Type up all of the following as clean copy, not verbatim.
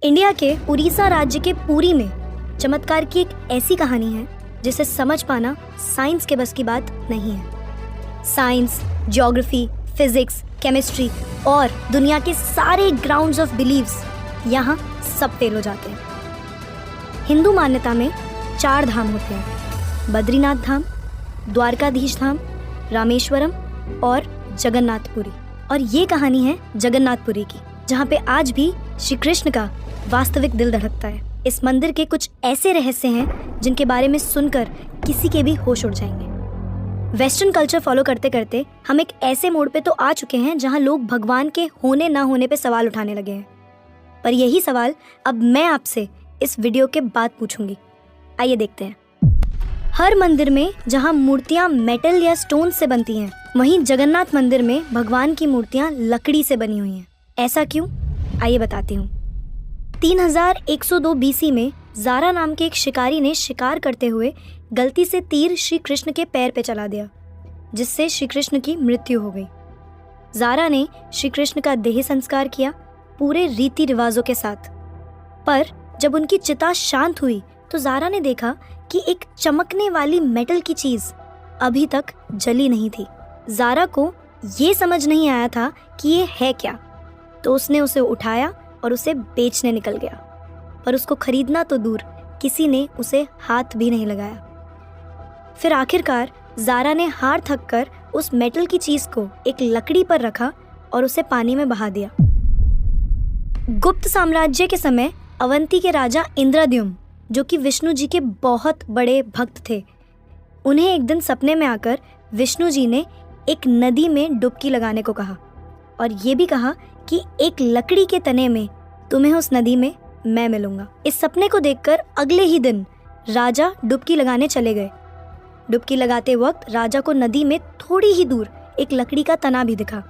India के उड़ीसा राज्य के पुरी में चमत्कार की एक ऐसी कहानी है जिसे समझ पाना साइंस के बस की बात नहीं है। साइंस, ज्योग्राफी, फिजिक्स, केमिस्ट्री और दुनिया के सारे ग्राउंड्स ऑफ बिलीव्स यहाँ सब फेल हो जाते हैं। हिंदू मान्यता में 4 धाम होते हैं: बद्रीनाथ धाम, द्वारकाधीश धाम, रामेश्वरम और जगन्नाथपुरी। और ये कहानी है जगन्नाथपुरी की, जहाँ पे आज भी श्री कृष्ण का वास्तविक दिल धड़कता है। इस मंदिर के कुछ ऐसे रहस्य हैं जिनके बारे में सुनकर किसी के भी होश उड़ जाएंगे। वेस्टर्न कल्चर फॉलो करते करते हम एक ऐसे मोड़ पे तो आ चुके हैं जहाँ लोग भगवान के होने ना होने पे सवाल उठाने लगे हैं। पर यही सवाल अब मैं आपसे इस वीडियो के बाद पूछूंगी। आइए देखते हैं। हर मंदिर में जहाँ मूर्तियाँ मेटल या स्टोन से बनती हैं, वहीं जगन्नाथ मंदिर में भगवान की मूर्तियाँ लकड़ी से बनी हुई हैं। ऐसा क्यों? आइए बताती हूँ। 3102 BC में ज़ारा नाम के एक शिकारी ने शिकार करते हुए गलती से तीर श्री कृष्ण के पैर पे चला दिया, जिससे श्री कृष्ण की मृत्यु हो गई। ज़ारा ने श्री कृष्ण का देह संस्कार किया पूरे रीति रिवाजों के साथ। पर जब उनकी चिता शांत हुई तो ज़ारा ने देखा कि एक चमकने वाली मेटल की चीज़ अभी तक जली नहीं थी। ज़ारा को ये समझ नहीं आया था कि ये है क्या, तो उसने उसे उठाया और उसे बेचने निकल गया। पर उसको खरीदना तो दूर, किसी ने उसे हाथ भी नहीं लगाया। फिर आखिरकार ज़ारा ने हार थक कर उस मेटल की चीज़ को एक लकड़ी पर रखा और उसे पानी में बहा दिया। गुप्त साम्राज्य के समय अवंती के राजा इंद्रद्युम्न, जो कि विष्णु जी के बहुत बड़े भक्त थे, उन्हें एक दिन सपने में आकर विष्णु जी ने एक नदी में डुबकी लगाने को कहा और ये भी कहा कि एक लकड़ी के तने में तुम्हें उस नदी में मैं मिलूंगा। इस सपने को देखकर अगले ही दिन राजा डुबकी लगाने चले गए। डुबकी लगाते वक्त राजा को नदी में थोड़ी ही दूर एक लकड़ी का तना भी दिखा।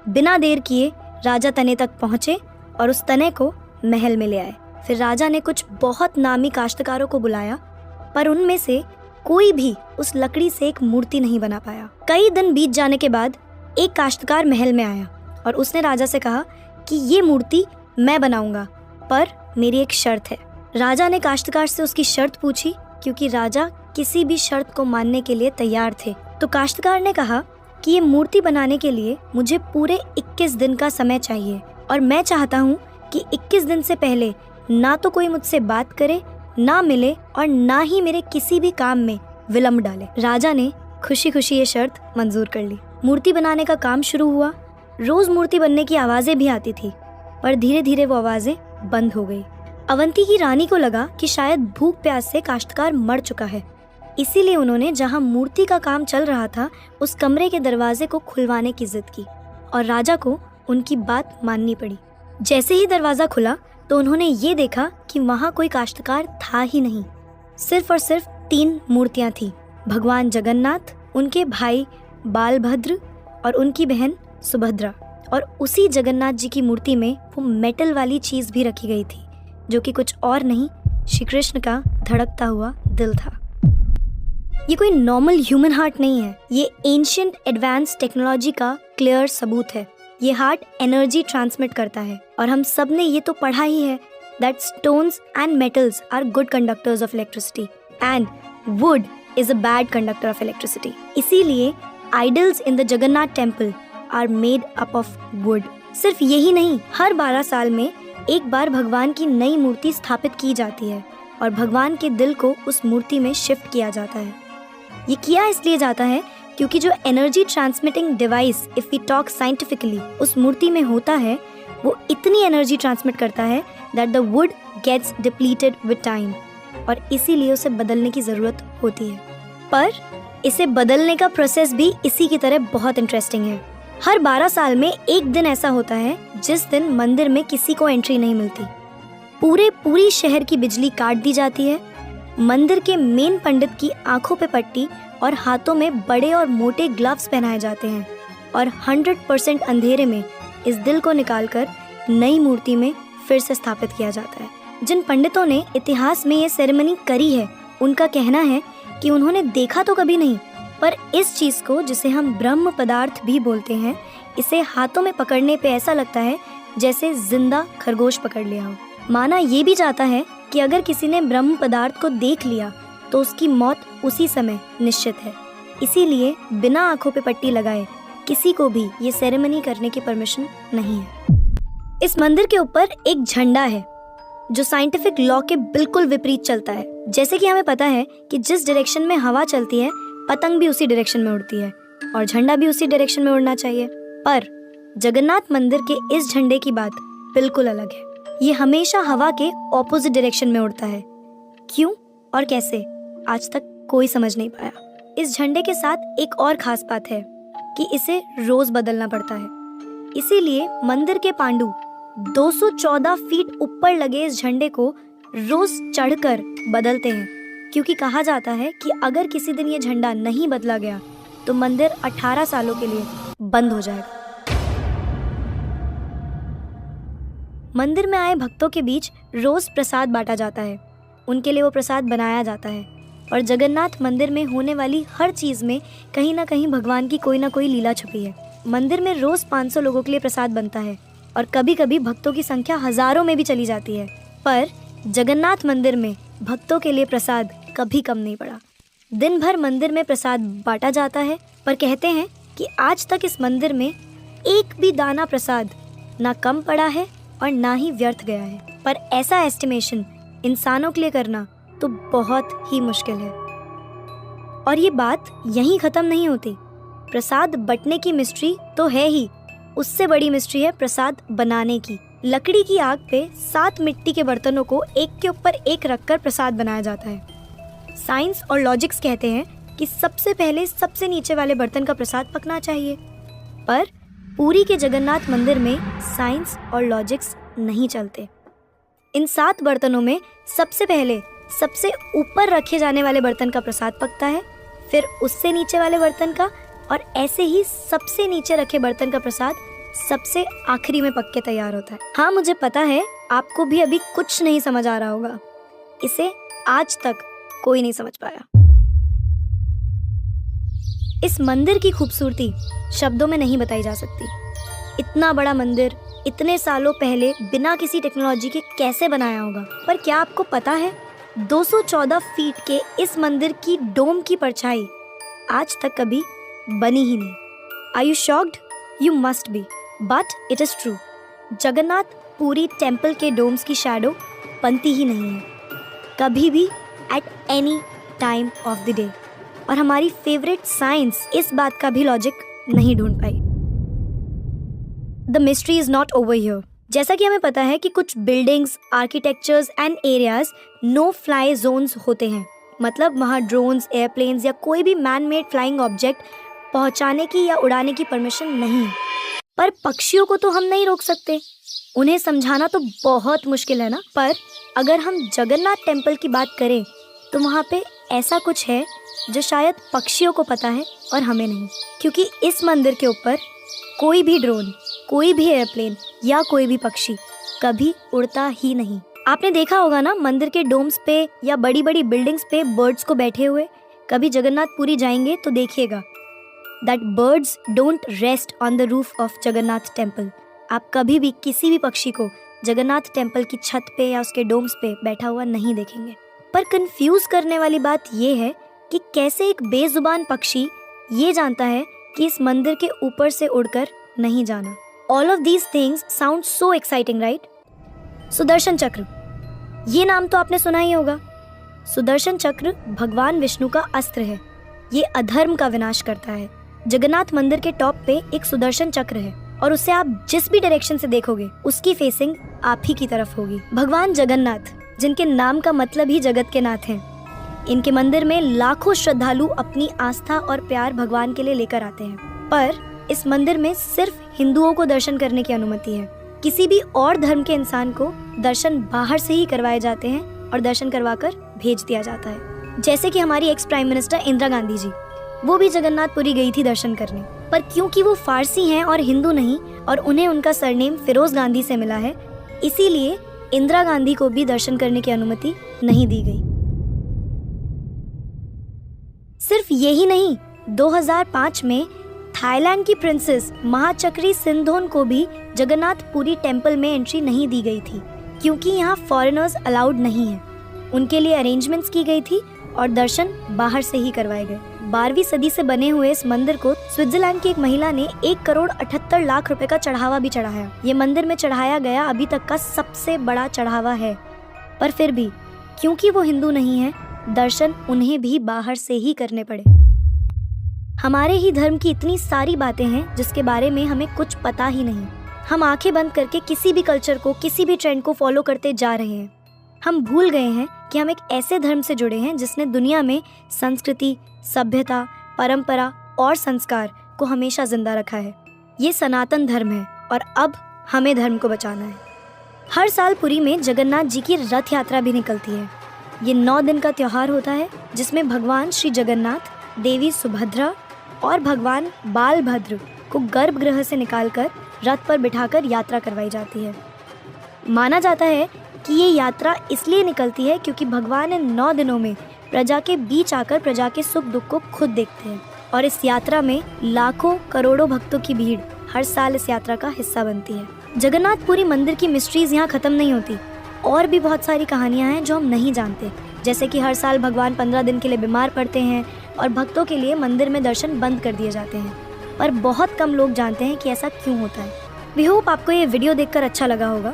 बिना देर किए राजा तने तक पहुंचे और उस तने को महल में ले आए। फिर राजा ने कुछ बहुत नामी काश्तकारों को बुलाया, पर उनमें से कोई भी उस लकड़ी से एक मूर्ति नहीं बना पाया। कई दिन बीत जाने के बाद एक काश्तकार महल में आया और उसने राजा से कहा कि ये मूर्ति मैं बनाऊंगा, पर मेरी एक शर्त है। राजा ने काश्तकार से उसकी शर्त पूछी, क्योंकि राजा किसी भी शर्त को मानने के लिए तैयार थे। तो काश्तकार ने कहा कि ये मूर्ति बनाने के लिए मुझे पूरे 21 दिन का समय चाहिए और मैं चाहता हूँ कि 21 दिन से पहले ना तो कोई मुझसे बात करे, ना मिले और ना ही मेरे किसी भी काम में विलम्ब डाले। राजा ने खुशी खुशी ये शर्त मंजूर कर ली। मूर्ति बनाने का काम शुरू हुआ। रोज मूर्ति बनने की आवाजें भी आती थी, पर धीरे धीरे वो आवाजें बंद हो गई। अवंती की रानी को लगा कि शायद भूख प्यास से काश्तकार मर चुका है, इसीलिए उन्होंने जहां मूर्ति का काम चल रहा था उस कमरे के दरवाजे को खुलवाने की जिद की और राजा को उनकी बात माननी पड़ी। जैसे ही दरवाजा खुला तो उन्होंने ये देखा कि वहाँ कोई काश्तकार था ही नहीं। सिर्फ और सिर्फ 3 मूर्तियाँ थी: भगवान जगन्नाथ, उनके भाई बालभद्र और उनकी बहन सुभद्रा। और उसी जगन्नाथ जी की मूर्ति में वो मेटल वाली चीज़ भी रखी गई थी, जो कि कुछ और नहीं, श्री कृष्ण का धड़कता हुआ दिल था। ये कोई नॉर्मल ह्यूमन हार्ट नहीं है, ये एंशिएंट एडवांस टेक्नोलॉजी का क्लियर सबूत है। ये हार्ट एनर्जी ट्रांसमिट करता है और हम सब ने ये तो पढ़ा ही है that stones and metals are good conductors of electricity and wood is a bad conductor of electricity. इसीलिए idols in the Jagannath temple are made up of wood. सिर्फ यही नहीं, हर 12 साल में एक बार भगवान की नई मूर्ति स्थापित की जाती है और भगवान के दिल को उस मूर्ति में शिफ्ट किया जाता है। ये किया इसलिए जाता है क्योंकि जो energy transmitting device, if we talk scientifically, उस मूर्ति में होता है, वो इतनी एनर्जी ट्रांसमिट करता है that the wood gets depleted with time और इसीलिए उसे बदलने की जरूरत होती है। पर इसे बदलने का प्रोसेस भी इसी की तरह बहुत इंटरेस्टिंग है। हर 12 साल में एक दिन ऐसा होता है जिस दिन मंदिर में किसी को एंट्री नहीं मिलती। पूरी शहर की बिजली काट दी जाती है। मंदिर के मेन पंडित की आंखों पे पट्टी और हाथों में बड़े और मोटे ग्लव्स पहनाए जाते हैं और 100% अंधेरे में इस दिल को निकालकर नई मूर्ति में फिर से स्थापित किया जाता है। जिन पंडितों ने इतिहास में ये सेरेमनी करी है, उनका कहना है कि उन्होंने देखा तो कभी नहीं, पर इस चीज़ को, जिसे हम ब्रह्म पदार्थ भी बोलते हैं, इसे हाथों में पकड़ने पे ऐसा लगता है जैसे जिंदा खरगोश पकड़ लिया हो। माना ये भी जाता है कि अगर किसी ने ब्रह्म पदार्थ को देख लिया तो उसकी मौत उसी समय निश्चित है। इसीलिए बिना आंखों पे पट्टी लगाए किसी को भी ये सेरेमनी करने की परमिशन नहीं है। इस मंदिर के ऊपर एक झंडा है जो साइंटिफिक लॉ के बिल्कुल विपरीत चलता है। जैसे कि हमें पता है कि जिस डायरेक्शन में हवा चलती है पतंग भी उसी डायरेक्शन में उड़ती है और झंडा भी उसी डायरेक्शन में उड़ना चाहिए। पर जगन्नाथ मंदिर के इस झंडे की बात बिल्कुल अलग है। ये हमेशा हवा के ऑपोजिट डायरेक्शन में उड़ता है। क्यों और कैसे आज तक कोई समझ नहीं पाया। इस झंडे के साथ एक और खास बात है कि इसे रोज बदलना पड़ता है। इसीलिए मंदिर के पांडु 214 फीट ऊपर लगे इस झंडे को रोज चढ़कर बदलते हैं, क्योंकि कहा जाता है कि अगर किसी दिन ये झंडा नहीं बदला गया तो मंदिर 18 सालों के लिए बंद हो जाएगा। मंदिर में आए भक्तों के बीच रोज प्रसाद बांटा जाता है। उनके लिए वो प्रसाद बनाया जाता है और जगन्नाथ मंदिर में होने वाली हर चीज में कहीं ना कहीं भगवान की कोई ना कोई लीला छुपी है। मंदिर में रोज 500 लोगों के लिए प्रसाद बनता है और कभी कभी भक्तों की संख्या हजारों में भी चली जाती है। पर जगन्नाथ मंदिर में भक्तों के लिए प्रसाद कभी कम नहीं पड़ा। दिन भर मंदिर में प्रसाद बांटा जाता है, पर कहते हैं कि आज तक इस मंदिर में एक भी दाना प्रसाद ना कम पड़ा है और ना ही व्यर्थ गया है। पर ऐसा एस्टिमेशन इंसानों के लिए करना तो बहुत ही मुश्किल है। और ये बात यहीं खत्म नहीं होती। प्रसाद बंटने की मिस्ट्री तो है ही, उससे बड़ी मिस्ट्री है प्रसाद बनाने की। लकड़ी की आग पे 7 मिट्टी के बर्तनों को एक के ऊपर एक रखकर प्रसाद बनाया जाता है। साइंस और लॉजिक्स कहते हैं कि सबसे पहले सबसे नीचे वाले बर्तन का प्रसाद पकना चाहिए। पर पुरी के जगन्नाथ मंदिर में साइंस और लॉजिक्स नहीं चलते। इन 7 बर्तनों में सबसे पहले सबसे ऊपर रखे जाने वाले बर्तन का प्रसाद पकता है, फिर उससे नीचे वाले बर्तन का, और ऐसे ही सबसे नीचे रखे बर्तन का प्रसाद सबसे आखिरी में पक के तैयार होता है। हाँ, मुझे पता है आपको भी अभी कुछ नहीं समझ आ रहा होगा। इसे आज तक कोई नहीं समझ पाया। इस मंदिर की खूबसूरती शब्दों में नहीं बताई जा सकती। इतना बड़ा मंदिर इतने सालों पहले बिना किसी टेक्नोलॉजी के कैसे बनाया होगा। पर क्या आपको पता है 214 फीट के इस मंदिर की डोम की परछाई आज तक कभी बनी ही नहीं। Are you shocked? You must be. But it is true. Jagannath Puri temple के डोम्स की शैडो बनती ही नहीं है कभी भी at any time of the day। और हमारी फेवरेट साइंस इस बात का भी लॉजिक नहीं ढूंढ पाई। The mystery is not over here। जैसा कि हमें पता है कि कुछ buildings, architectures and areas no fly zones होते हैं, मतलब वहाँ ड्रोन्स, एयरप्लेन्स या कोई भी मैन मेड फ्लाइंग ऑब्जेक्ट पहुँचाने की या उड़ाने की परमिशन नहीं है। पर पक्षियों को तो हम नहीं रोक सकते, उन्हें समझाना तो बहुत मुश्किल है ना। पर अगर हम जगन्नाथ टेम्पल की बात करें तो वहाँ पे ऐसा कुछ है जो शायद पक्षियों को पता है और हमें नहीं, क्योंकि इस मंदिर के ऊपर कोई भी ड्रोन, कोई भी एयरप्लेन या कोई भी पक्षी कभी उड़ता ही नहीं। आपने देखा होगा ना मंदिर के डोम्स पे या बड़ी बड़ी बिल्डिंग्स पे बर्ड्स को बैठे हुए। कभी जगन्नाथपुरी जाएंगे तो देखिएगा that birds don't rest on the roof of Jagannath temple. आप कभी भी किसी भी पक्षी को जगन्नाथ टेम्पल की छत पे या उसके डोम्स पे बैठा हुआ नहीं देखेंगे। पर कंफ्यूज करने वाली बात ये है कि कैसे एक बेजुबान पक्षी ये जानता है कि इस मंदिर के ऊपर से उड़कर नहीं जाना। All of these things sound so exciting, right? Sudarshan चक्र, ये नाम तो आपने सुना ही होगा। सुदर्शन चक्र भगवान विष्णु का अस्त्र है। ये अधर्म का विनाश करता है। जगन्नाथ मंदिर के टॉप पे एक सुदर्शन चक्र है और उसे आप जिस भी डायरेक्शन से देखोगे उसकी फेसिंग आप ही की तरफ होगी। भगवान जगन्नाथ, जिनके नाम का मतलब ही जगत के नाथ हैं, इनके मंदिर में लाखों श्रद्धालु अपनी आस्था और प्यार भगवान के लिए लेकर आते हैं। पर इस मंदिर में सिर्फ हिंदुओं को दर्शन करने की अनुमति है। किसी भी और धर्म के इंसान को दर्शन बाहर से ही करवाए जाते हैं और दर्शन करवाकर भेज दिया जाता है। जैसे कि हमारी ex prime minister Indira Gandhi ji, वो भी जगन्नाथपुरी गई थी दर्शन करने, पर क्योंकि वो फारसी हैं और हिंदू नहीं और उन्हें उनका सरनेम फिरोज गांधी से मिला है, इसीलिए इंदिरा गांधी को भी दर्शन करने की अनुमति नहीं दी गई। सिर्फ यही नहीं, 2005 में थाईलैंड की प्रिंसेस महाचक्री सिंधोन को भी जगन्नाथपुरी टेम्पल में एंट्री नहीं दी गई थी। क्योंकि यहाँ फॉरेनर्स अलाउड नहीं है। उनके लिए अरेंजमेंट्स की गई थी और दर्शन बाहर से ही करवाए गए। 12वीं सदी से बने हुए इस मंदिर को स्विट्जरलैंड की एक महिला ने 1,78,00,000 रुपए का चढ़ावा भी चढ़ाया। ये मंदिर में चढ़ाया गया अभी तक का सबसे बड़ा चढ़ावा है। पर फिर भी क्योंकि वो हिंदू नहीं है, दर्शन उन्हें भी बाहर से ही करने पड़े। हमारे ही धर्म की इतनी सारी बातें हैं जिसके बारे में हमें कुछ पता ही नहीं। हम आंखें बंद करके किसी भी कल्चर को, किसी भी ट्रेंड को फॉलो करते जा रहे हैं। हम भूल गए हैं कि हम एक ऐसे धर्म से जुड़े हैं जिसने दुनिया में संस्कृति, सभ्यता, परंपरा और संस्कार को हमेशा जिंदा रखा है। ये सनातन धर्म है और अब हमें धर्म को बचाना है। हर साल पुरी में जगन्नाथ जी की रथ यात्रा भी निकलती है। ये 9 दिन का त्योहार होता है जिसमें भगवान श्री जगन्नाथ, देवी सुभद्रा और भगवान बालभद्र को गर्भगृह से निकालकर रथ पर बिठाकर यात्रा करवाई जाती है। माना जाता है कि ये यात्रा इसलिए निकलती है क्योंकि भगवान इन 9 दिनों में प्रजा के बीच आकर प्रजा के सुख दुख को खुद देखते हैं और इस यात्रा में लाखों करोड़ों भक्तों की भीड़ हर साल इस यात्रा का हिस्सा बनती है। जगन्नाथपुरी मंदिर की मिस्ट्रीज यहाँ खत्म नहीं होती। और भी बहुत सारी कहानियाँ हैं जो हम नहीं जानते, जैसे कि हर साल भगवान 15 दिन के लिए बीमार पड़ते हैं और भक्तों के लिए मंदिर में दर्शन बंद कर दिए जाते हैं। पर बहुत कम लोग जानते हैं कि ऐसा क्यों होता है। वी होप आपको ये वीडियो देखकर अच्छा लगा होगा।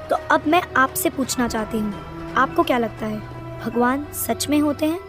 तो अब मैं आपसे पूछना चाहती हूँ, आपको क्या लगता है, भगवान सच में होते हैं